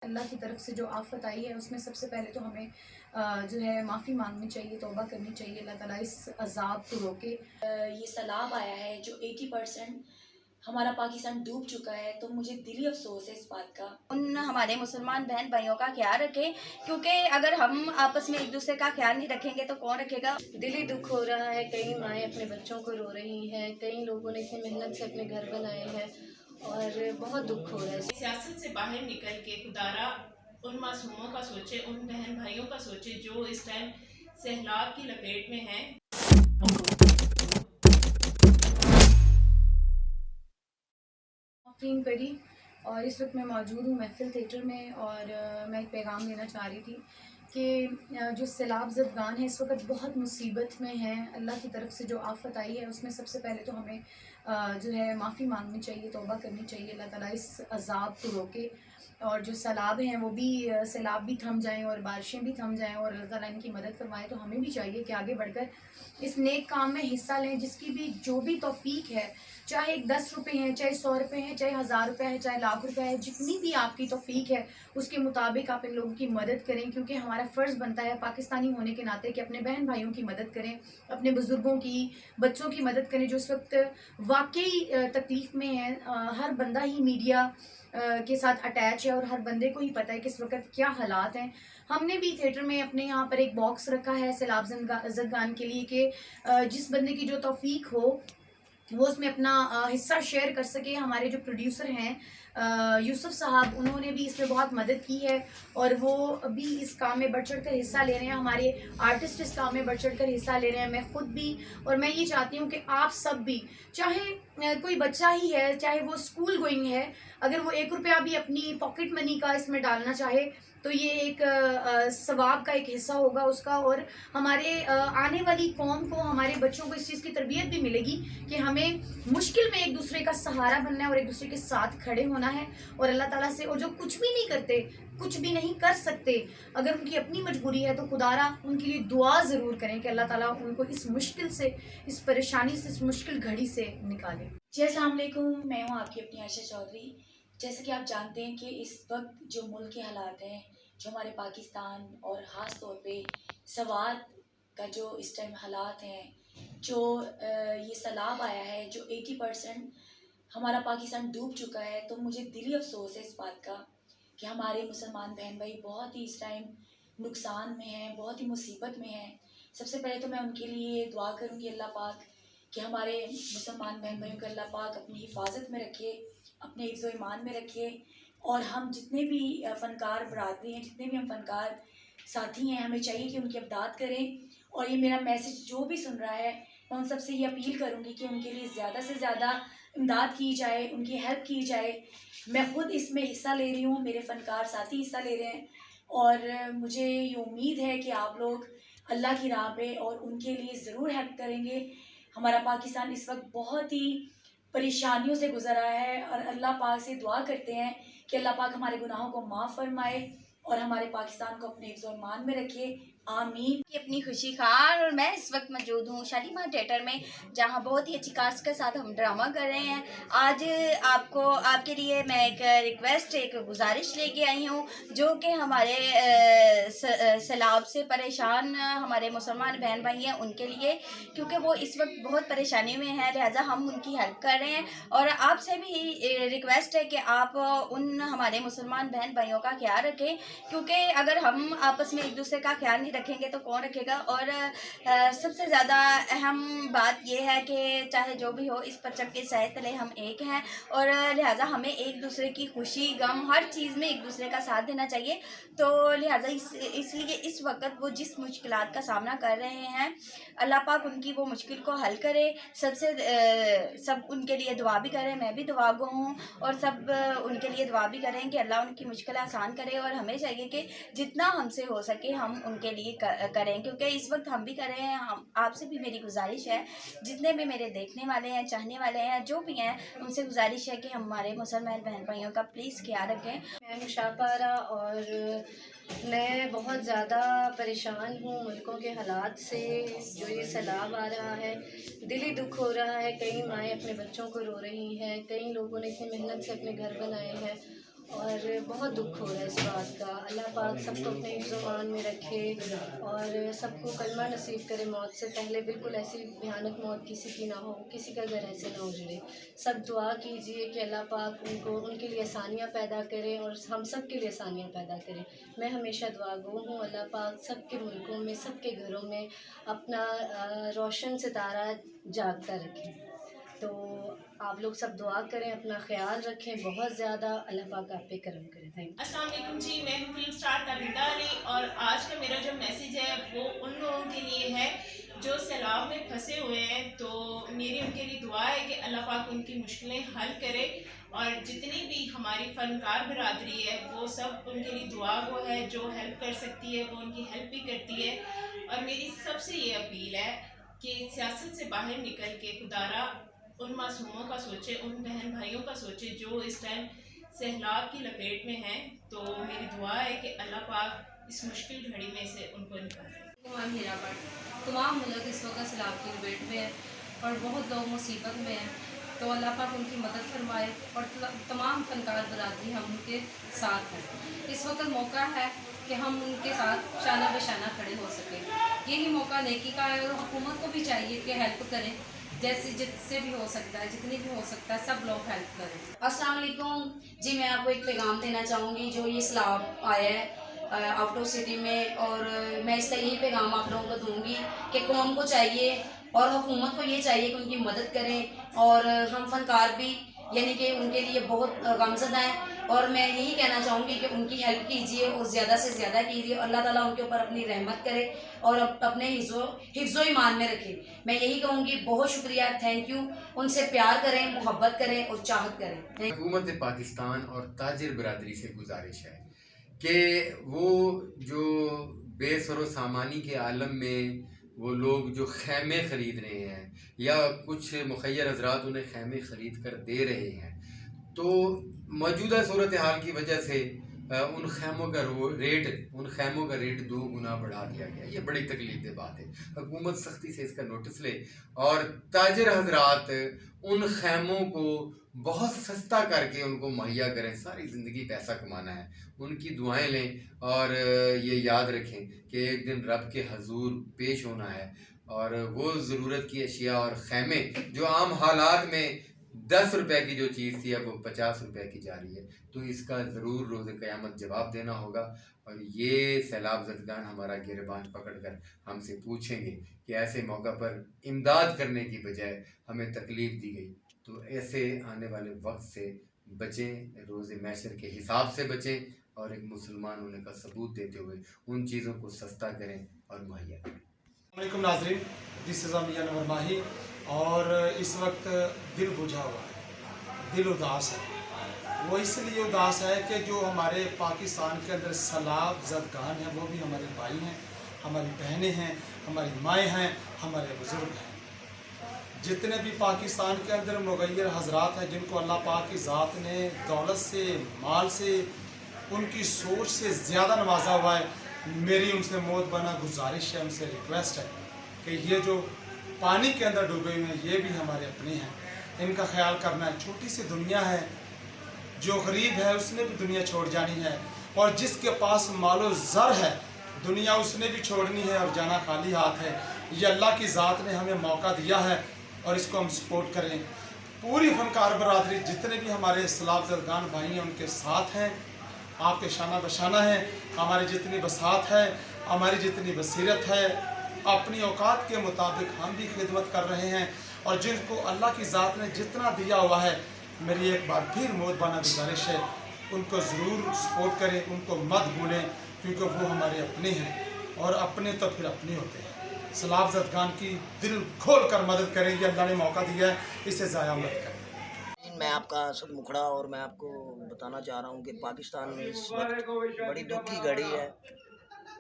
اللہ کی طرف سے جو آفت آئی ہے اس میں سب سے پہلے تو ہمیں جو ہے معافی مانگنی چاہیے، توبہ کرنی چاہیے، اللہ تعالیٰ اس عذاب کو روکے۔ یہ سیلاب آیا ہے جو 80% ہمارا پاکستان ڈوب چکا ہے، تو مجھے دلی افسوس ہے اس بات کا۔ ہمارے مسلمان بہن بھائیوں کا خیال رکھیں، کیونکہ اگر ہم آپس میں ایک دوسرے کا خیال نہیں رکھیں گے تو کون رکھے گا۔ دلی دکھ ہو رہا ہے، کئی مائیں اپنے بچوں کو رو رہی ہیں، کئی لوگوں نے اتنی محنت سے اپنے گھر بنائے ہیں اور بہت دکھ ہو رہا ہے۔ سیاست سے باہر نکل کے خدارا ان معصوموں کا سوچے، ان بہن بھائیوں کا سوچے جو اس ٹائم سیلاب کی لپیٹ میں ہیں۔ آفرین پری اور اس وقت میں موجود ہوں محفل تھیٹر میں، اور میں ایک پیغام دینا چاہ رہی تھی کہ جو سیلاب زدگان ہیں اس وقت بہت مصیبت میں ہیں۔ اللہ کی طرف سے جو آفت آئی ہے اس میں سب سے پہلے تو ہمیں جو ہے معافی مانگنی چاہیے، توبہ کرنی چاہیے، اللہ تعالیٰ اس عذاب کو روکے، اور جو سیلاب ہیں وہ بھی سیلاب بھی تھم جائیں اور بارشیں بھی تھم جائیں اور اللہ تعالیٰ ان کی مدد فرمائے۔ تو ہمیں بھی چاہیے کہ آگے بڑھ کر اس نیک کام میں حصہ لیں، جس کی بھی جو بھی توفیق ہے، چاہے 10 روپے ہیں، چاہے 100 روپے ہیں، چاہے 1000 روپے ہے، چاہے لاکھ روپے ہے، جتنی بھی آپ کی توفیق ہے اس کے مطابق آپ ان لوگوں کی مدد کریں، کیونکہ ہمارا فرض بنتا ہے پاکستانی ہونے کے ناطے کہ اپنے بہن بھائیوں کی مدد کریں، اپنے بزرگوں کی، بچوں کی مدد کریں جو اس وقت واقعی تکلیف میں ہیں۔ ہر بندہ ہی میڈیا کے ساتھ اٹیچ ہے اور ہر بندے کو ہی پتہ ہے کہ اس وقت کیا حالات ہیں۔ ہم نے بھی تھیٹر میں اپنے یہاں پر ایک باکس رکھا ہے سیلاب زدگان کے لیے کہ جس بندے کی جو توفیق ہو وہ اس میں اپنا حصہ شیئر کر سکے۔ ہمارے جو پروڈیوسر ہیں یوسف صاحب، انہوں نے بھی اس میں بہت مدد کی ہے اور وہ بھی اس کام میں بڑھ چڑھ کر حصہ لے رہے ہیں، ہمارے آرٹسٹ اس کام میں بڑھ چڑھ کر حصہ لے رہے ہیں، میں خود بھی، اور میں یہ چاہتی ہوں کہ آپ سب بھی، چاہے کوئی بچہ ہی ہے، چاہے وہ اسکول گوئنگ ہے، اگر وہ 1 روپیہ بھی اپنی پاکٹ منی کا اس میں ڈالنا چاہے تو یہ ایک ثواب کا ایک حصہ ہوگا اس کا، اور ہمارے آنے والی قوم کو، ہمارے بچوں کو اس چیز کی تربیت بھی ملے گی کہ ہمیں مشکل میں ایک دوسرے کا سہارا بننا ہے اور ایک دوسرے کے ساتھ کھڑے ہونا ہے، اور اللہ تعالیٰ سے، اور جو کچھ بھی نہیں کرتے، کچھ بھی نہیں کر سکتے، اگر ان کی اپنی مجبوری ہے تو خدارا ان کے لیے دعا ضرور کریں کہ اللہ تعالیٰ ان کو اس مشکل سے، اس پریشانی سے، اس مشکل گھڑی سے نکالے۔ جی السلام علیکم، میں ہوں آپ کی اپنی عائشہ چودھری۔ جیسے کہ آپ جانتے ہیں کہ اس وقت جو ملک کے حالات ہیں، جو ہمارے پاکستان اور خاص طور پہ سوات کا جو اس ٹائم حالات ہیں، جو یہ سیلاب آیا ہے جو 80% ہمارا پاکستان ڈوب چکا ہے، تو مجھے دلی افسوس ہے اس بات کا کہ ہمارے مسلمان بہن بھائی بہت ہی اس ٹائم نقصان میں ہیں، بہت ہی مصیبت میں ہیں۔ سب سے پہلے تو میں ان کے لیے دعا کروں گی اللہ پاک کہ ہمارے مسلمان بہن بھائیوں کو اللہ پاک اپنی حفاظت میں رکھے، اپنے حفظ و ایمان میں رکھے، اور ہم جتنے بھی فنکار برادری ہیں، جتنے بھی ہم فنکار ساتھی ہیں، ہمیں چاہیے کہ ان کی امداد کریں۔ اور یہ میرا میسج جو بھی سن رہا ہے، میں ان سب سے یہ اپیل کروں گی کہ ان کے لیے زیادہ سے زیادہ امداد کی جائے، ان کی ہیلپ کی جائے۔ میں خود اس میں حصہ لے رہی ہوں، میرے فنکار ساتھی حصہ لے رہے ہیں، اور مجھے یہ امید ہے کہ آپ لوگ اللہ کی راہ پہ اور ان کے لیے ضرور ہیلپ کریں گے۔ ہمارا پاکستان اس وقت بہت ہی پریشانیوں سے گزر رہا ہے، اور اللہ پاک سے دعا کرتے ہیں کہ اللہ پاک ہمارے گناہوں کو معاف فرمائے اور ہمارے پاکستان کو اپنے حفظ و ایمان میں رکھے، آمین۔ کی اپنی خوشی خان، اور میں اس وقت موجود ہوں شالیمار تھیٹر میں، جہاں بہت ہی اچھی کاسٹ کے ساتھ ہم ڈرامہ کر رہے ہیں۔ آج آپ کے لیے میں ایک ریکویسٹ، ایک گزارش لے کے آئی ہوں، جو کہ ہمارے سیلاب سے پریشان ہمارے مسلمان بہن بھائی ہیں ان کے لیے، کیونکہ وہ اس وقت بہت پریشانی میں ہیں، لہٰذا ہم ان کی ہیلپ کر رہے ہیں۔ اور آپ سے بھی ریکویسٹ ہے کہ آپ ان ہمارے مسلمان بہن بھائیوں کا خیال رکھیں، کیونکہ اگر ہم آپس میں ایک دوسرے کا خیال نہیں رکھیں گے تو کون رکھے گا۔ اور سب سے زیادہ اہم بات یہ ہے کہ چاہے جو بھی ہو، اس پرچم کے سائے تلے ہم ایک ہیں، اور لہٰذا ہمیں ایک دوسرے کی خوشی غم ہر چیز میں ایک دوسرے کا ساتھ دینا چاہیے۔ تو لہٰذا اس لیے اس وقت وہ جس مشکلات کا سامنا کر رہے ہیں، اللہ پاک ان کی وہ مشکل کو حل کرے۔ سب ان کے لیے دعا بھی کریں، میں بھی دعا گو ہوں، اور سب ان کے لیے دعا بھی کریں کہ اللہ ان کی مشکل آسان کرے، اور ہمیں چاہیے کہ جتنا ہم سے ہو سکے ہم ان کے لیے کریں، کیونکہ اس وقت ہم بھی کر رہے ہیں۔ آپ سے بھی میری گزارش ہے، جتنے بھی میرے دیکھنے والے ہیں، چاہنے والے ہیں، جو بھی ہیں، ان سے گزارش ہے کہ ہمارے مسلمان بہن بھائیوں کا پلیز خیال رکھیں۔ میں ہوں شاپارہ، اور میں بہت زیادہ پریشان ہوں ملکوں کے حالات سے، جو یہ سیلاب آ رہا ہے، دلی دکھ ہو رہا ہے، کئی مائیں اپنے بچوں کو رو رہی ہیں، کئی لوگوں نے اتنی محنت سے اپنے گھر بنائے ہیں اور بہت دکھ ہو رہا ہے اس بات کا. اللہ پاک سب کو اپنے حفظ و امان میں رکھے اور سب کو کلمہ نصیب کرے موت سے پہلے. بالکل ایسی بھیانک موت کسی کی نہ ہو, کسی کا گھر ایسے نہ اجڑے. سب دعا کیجئے کہ اللہ پاک ان کے لیے آسانیاں پیدا کرے اور ہم سب کے لیے آسانیاں پیدا کرے. میں ہمیشہ دعا گو ہوں, اللہ پاک سب کے ملکوں میں, سب کے گھروں میں اپنا روشن ستارہ جاگتا رکھے. تو آپ لوگ سب دعا کریں, اپنا خیال رکھیں بہت زیادہ. اللہ پاک آپ پہ کرم کرے. Thank you. السلام علیکم جی, میں ہوں فلم اسٹار تابندہ علی, اور آج کا میرا جو میسیج ہے وہ ان لوگوں کے لیے ہے جو سیلاب میں پھنسے ہوئے ہیں. تو میری ان کے لیے دعا ہے کہ اللہ پاک ان کی مشکلیں حل کرے, اور جتنی بھی ہماری فنکار برادری ہے وہ سب ان کے لیے دعا گو ہے. جو ہیلپ کر سکتی ہے وہ ان کی ہیلپ بھی کرتی ہے. اور میری سب سے یہ اپیل ہے کہ سیاست سے باہر نکل کے خدارا ان معصوموں کا سوچے, ان بہن بھائیوں کا سوچے جو اس ٹائم سیلاب کی لپیٹ میں ہیں. تو میری دعا ہے کہ اللہ پاک اس مشکل گھڑی میں سے ان کو نکالے. میں ہیرا بٹ. تمام ملک اس وقت سیلاب کی لپیٹ میں ہے اور بہت لوگ مصیبت میں ہیں. تو اللہ پاک ان کی مدد فرمائے اور تمام فنکار برادری ہم ان کے ساتھ ہیں. اس وقت موقع ہے کہ ہم ان کے ساتھ شانہ بشانہ کھڑے ہو سکیں. یہی موقع نیکی کا ہے اور حکومت کو بھی چاہیے کہ ہیلپ کریں, جیسے جس سے بھی ہو سکتا ہے, جتنی بھی ہو سکتا ہے سب لوگ ہیلپ کریں. السلام علیکم جی, میں آپ کو ایک پیغام دینا چاہوں گی. جو یہ سیلاب آیا ہے آؤٹ آف سٹی میں, اور میں اس کا یہی پیغام آپ لوگوں کو دوں گی کہ قوم کو چاہیے اور حکومت کو یہ چاہیے کہ ان کی مدد کریں. اور ہم فنکار بھی یعنی کہ ان کے لیے بہت غمزدہ ہیں, اور میں یہی کہنا چاہوں گی کہ ان کی ہیلپ کیجیے اور زیادہ سے زیادہ کیجیے. اللہ تعالیٰ ان کے اوپر اپنی رحمت کرے اور اپنے حفظ و ایمان میں رکھے. میں یہی کہوں گی بہت شکریہ, تھینک یو. ان سے پیار کریں, محبت کریں اور چاہت کریں. حکومت پاکستان اور تاجر برادری سے گزارش ہے کہ وہ جو بے سر و سامانی کے عالم میں وہ لوگ جو خیمے خرید رہے ہیں یا کچھ مخیر حضرات انہیں خیمے خرید کر دے رہے ہیں, تو موجودہ صورتحال کی وجہ سے ان خیموں کا ریٹ 2 گنا بڑھا دیا گیا. یہ بڑی تکلیف دہ بات ہے. حکومت سختی سے اس کا نوٹس لے اور تاجر حضرات ان خیموں کو بہت سستا کر کے ان کو مہیا کریں. ساری زندگی پیسہ کمانا ہے. ان کی دعائیں لیں اور یہ یاد رکھیں کہ ایک دن رب کے حضور پیش ہونا ہے, اور وہ ضرورت کی اشیاء اور خیمے جو عام حالات میں 10 روپے کی جو چیز تھی اب وہ 50 روپے کی جا رہی ہے. تو اس کا ضرور روز قیامت جواب دینا ہوگا. اور یہ سیلاب زدگان ہمارا گریبان پکڑ کر ہم سے پوچھیں گے کہ ایسے موقع پر امداد کرنے کی بجائے ہمیں تکلیف دی گئی. تو ایسے آنے والے وقت سے بچیں, روز محشر کے حساب سے بچیں, اور ایک مسلمان ہونے کا ثبوت دیتے ہوئے ان چیزوں کو سستا کریں اور مہیا کریں. السلام علیکم ناظرین, دس از میاں نور ماہی. اور اس وقت دل بجھا ہوا ہے, دل اداس ہے. وہ اس لیے اداس ہے کہ جو ہمارے پاکستان کے اندر سیلاب زدگان ہیں وہ بھی ہمارے بھائی ہیں, ہماری بہنیں ہیں, ہماری مائیں ہیں, ہمارے بزرگ ہیں. جتنے بھی پاکستان کے اندر مغیر حضرات ہیں جن کو اللہ پاک کی ذات نے دولت سے, مال سے, ان کی سوچ سے زیادہ نوازا ہوا ہے, میری ان سے موت بنا گزارش ہے, ان سے ریکویسٹ ہے کہ یہ جو پانی کے اندر ڈوبے ہوئے ہیں یہ بھی ہمارے اپنے ہیں, ان کا خیال کرنا ہے. چھوٹی سی دنیا ہے, جو غریب ہے اس نے بھی دنیا چھوڑ جانی ہے, اور جس کے پاس مال و زر ہے دنیا اس نے بھی چھوڑنی ہے اور جانا خالی ہاتھ ہے. یہ اللہ کی ذات نے ہمیں موقع دیا ہے اور اس کو ہم سپورٹ کریں. پوری فنکار برادری جتنے بھی ہمارے سیلاب زدگان بھائی ہیں ان کے ساتھ ہیں, آپ کے شانہ بشانہ ہیں. ہماری جتنی بساط ہے, ہماری جتنی بصیرت ہے, اپنی اوقات کے مطابق ہم بھی خدمت کر رہے ہیں. اور جن کو اللہ کی ذات نے جتنا دیا ہوا ہے, میری ایک بار پھر مودبانہ گزارش ہے ان کو ضرور سپورٹ کریں, ان کو مت بھولیں, کیونکہ وہ ہمارے اپنے ہیں اور اپنے تو پھر اپنے ہوتے ہیں. سیلاب زدگان کی دل کھول کر مدد کریں, یہ اللہ نے موقع دیا ہے, اسے ضائع مت کریں. میں آپ کا اسد مکھڑا, اور میں آپ کو بتانا چاہ رہا ہوں کہ پاکستان میں اس وقت بڑی دکھ کی گھڑی ہے.